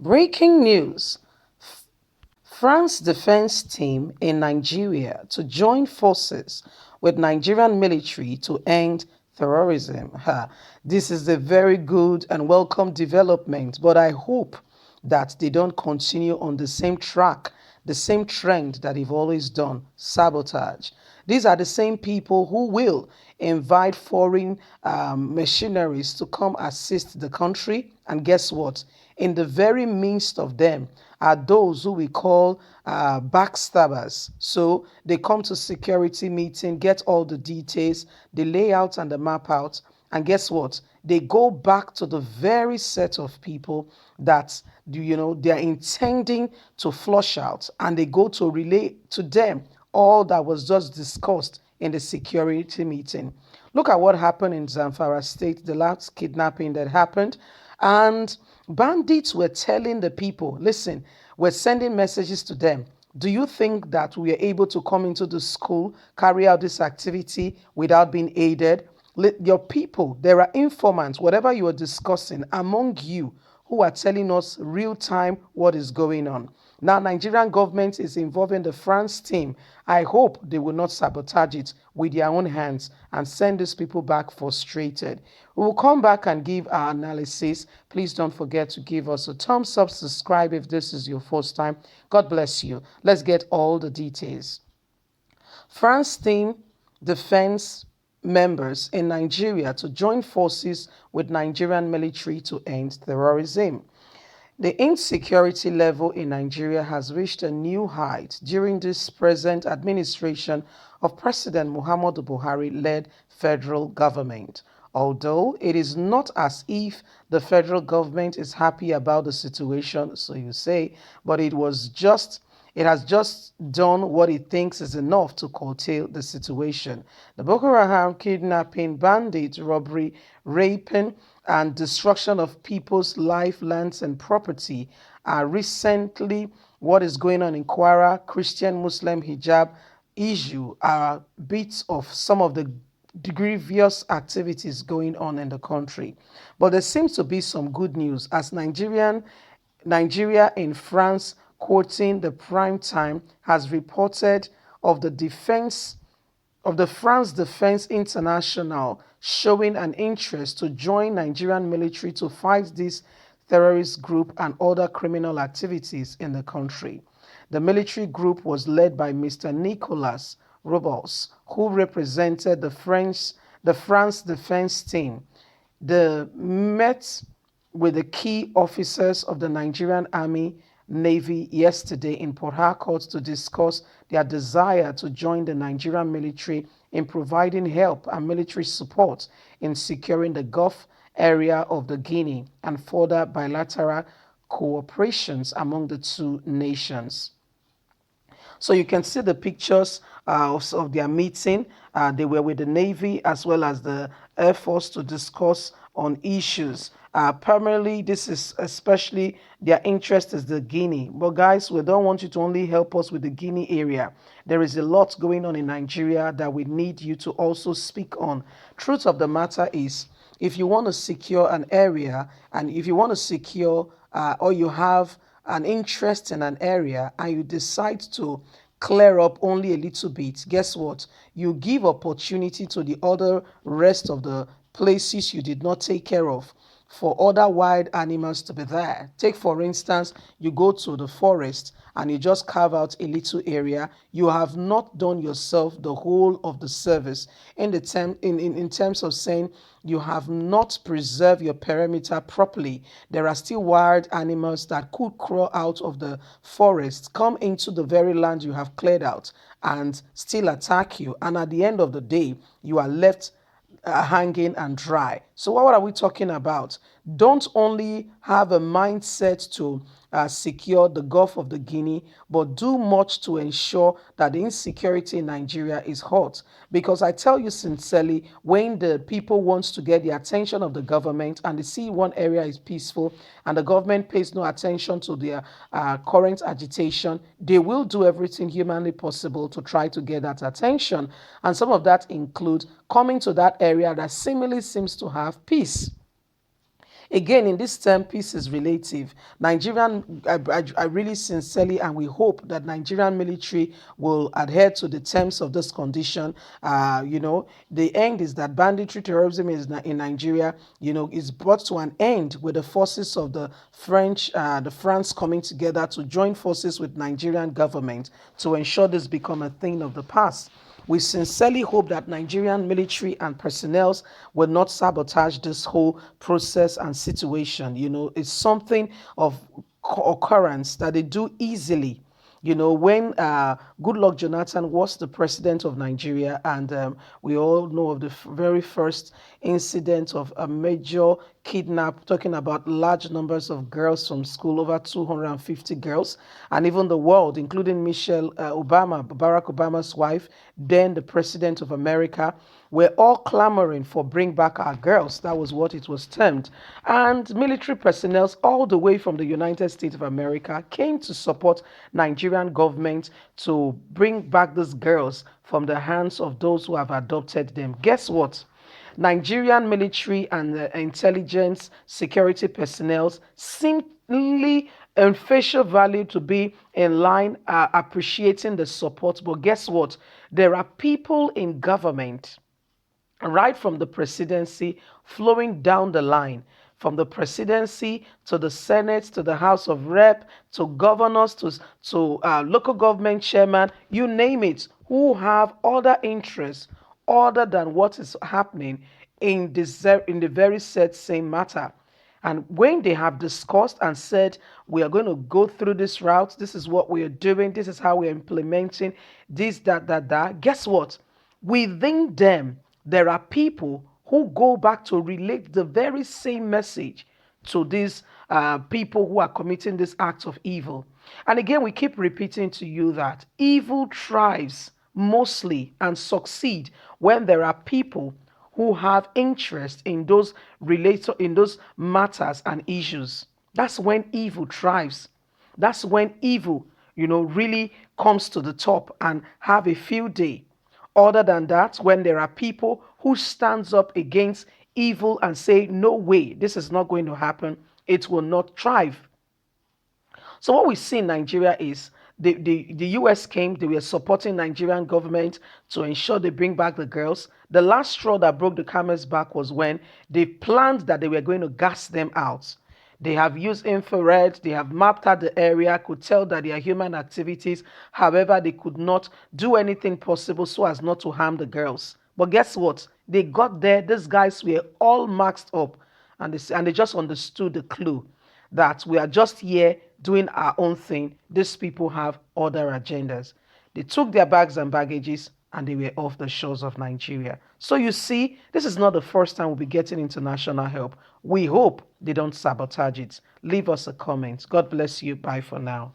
Breaking news. France defense team in Nigeria to join forces with Nigerian military to end terrorism. Ha. This is a very good and welcome development, but I hope that they don't continue on the same track, the same trend that they've always done, sabotage. These are the same people who will invite foreign missionaries to come assist the country. And guess what? In the very midst of them are those who we call backstabbers. So they come to security meeting, get all the details, the layout and the map out, and guess what? They go back to the very set of people that they are intending to flush out, and they go to relay to them all that was just discussed in the security meeting. Look at what happened in Zamfara State, the last kidnapping that happened. And bandits were telling the people, listen, we're sending messages to them. Do you think that we are able to come into the school, carry out this activity without being aided? Let your people, there are informants, whatever you are discussing among you, who are telling us real time what is going on. Now, Nigerian government is involving the France team. I hope they will not sabotage it with their own hands and send these people back frustrated. We will come back and give our analysis. Please don't forget to give us a thumbs up, subscribe if this is your first time. God bless you. Let's get all the details. France team defense members in Nigeria to join forces with Nigerian military to end terrorism. The insecurity level in Nigeria has reached a new height during this present administration of President Muhammadu Buhari-led federal government. Although it is not as if the federal government is happy about the situation, so you say, but it has just done what it thinks is enough to curtail the situation. The Boko Haram kidnapping, bandit, robbery, raping, and destruction of people's life, lands, and property are recently what is going on in Kwara. Christian Muslim hijab issue are bits of some of the grievous activities going on in the country. But there seems to be some good news as Nigeria in France, quoting the Prime Time, has reported of the France Defense International showing an interest to join Nigerian military to fight this terrorist group and other criminal activities in the country. The military group was led by Mr. Nicolas Robles, who represented the France defense team. They met with the key officers of the Nigerian Army Navy yesterday in Port Harcourt to discuss their desire to join the Nigerian military in providing help and military support in securing the Gulf area of the Guinea and further bilateral cooperations among the two nations. So you can see the pictures of their meeting. They were with the Navy as well as the Air Force to discuss on issues. Primarily, this is especially their interest is the Guinea. But guys, we don't want you to only help us with the Guinea area. There is a lot going on in Nigeria that we need you to also speak on. Truth of the matter is, if you want to secure an area and if you want to secure or you have an interest in an area and you decide to clear up only a little bit, guess what? You give opportunity to the other rest of the places you did not take care of for other wild animals to be there. Take, for instance, you go to the forest and you just carve out a little area. You have not done yourself the whole of the service in terms of saying you have not preserved your perimeter properly. There are still wild animals that could crawl out of the forest, come into the very land you have cleared out, and still attack you. And at the end of the day, you are left hanging and dry. So what are we talking about? Don't only have a mindset to secure the Gulf of the Guinea, but do much to ensure that the insecurity in Nigeria is hot. Because I tell you sincerely, when the people want to get the attention of the government and they see one area is peaceful and the government pays no attention to their current agitation, they will do everything humanly possible to try to get that attention. And some of that includes coming to that area that seemingly seems to have peace. Again, in this term, peace is relative. I really sincerely and we hope that Nigerian military will adhere to the terms of this condition. The end is that banditry terrorism is in Nigeria, is brought to an end with the forces of the France coming together to join forces with Nigerian government to ensure this become a thing of the past. We sincerely hope that Nigerian military and personnel will not sabotage this whole process and situation. It's something of occurrence that they do easily. When Goodluck Jonathan was the president of Nigeria, and we all know of the very first incident of a major kidnap, talking about large numbers of girls from school, over 250 girls, and even the world, including Michelle Obama, Barack Obama's wife, then the president of America, were all clamoring for bring back our girls. That was what it was termed. And military personnel all the way from the United States of America came to support Nigerian government to bring back these girls from the hands of those who have adopted them. Guess what? Nigerian military and intelligence security personnel seemingly and facial value to be in line, appreciating the support. But guess what? There are people in government right from the presidency flowing down the line, from the presidency to the Senate to the House of Rep to governors to local government chairman, you name it, who have other interests other than what is happening in the very said same matter. And when they have discussed and said, we are going to go through this route, this is what we are doing, this is how we're implementing this, that, guess what? Within them, there are people who go back to relate the very same message to these people who are committing this act of evil. And again, we keep repeating to you that evil thrives mostly and succeed when there are people who have interest in those matters and issues. That's when evil thrives. That's when evil, really comes to the top and have a field day. Other than that, when there are people who stands up against evil and say, no way, this is not going to happen, it will not thrive. So what we see in Nigeria is the US came, they were supporting Nigerian government to ensure they bring back the girls. The last straw that broke the camel's back was when they planned that they were going to gas them out. They have used infrared, they have mapped out the area, could tell that there are human activities. However, they could not do anything possible so as not to harm the girls. But guess what? They got there, these guys were all maxed up, and they just understood the clue that we are just here doing our own thing. These people have other agendas. They took their bags and baggages and they were off the shores of Nigeria. So you see, this is not the first time we'll be getting international help. We hope they don't sabotage it. Leave us a comment. God bless you. Bye for now.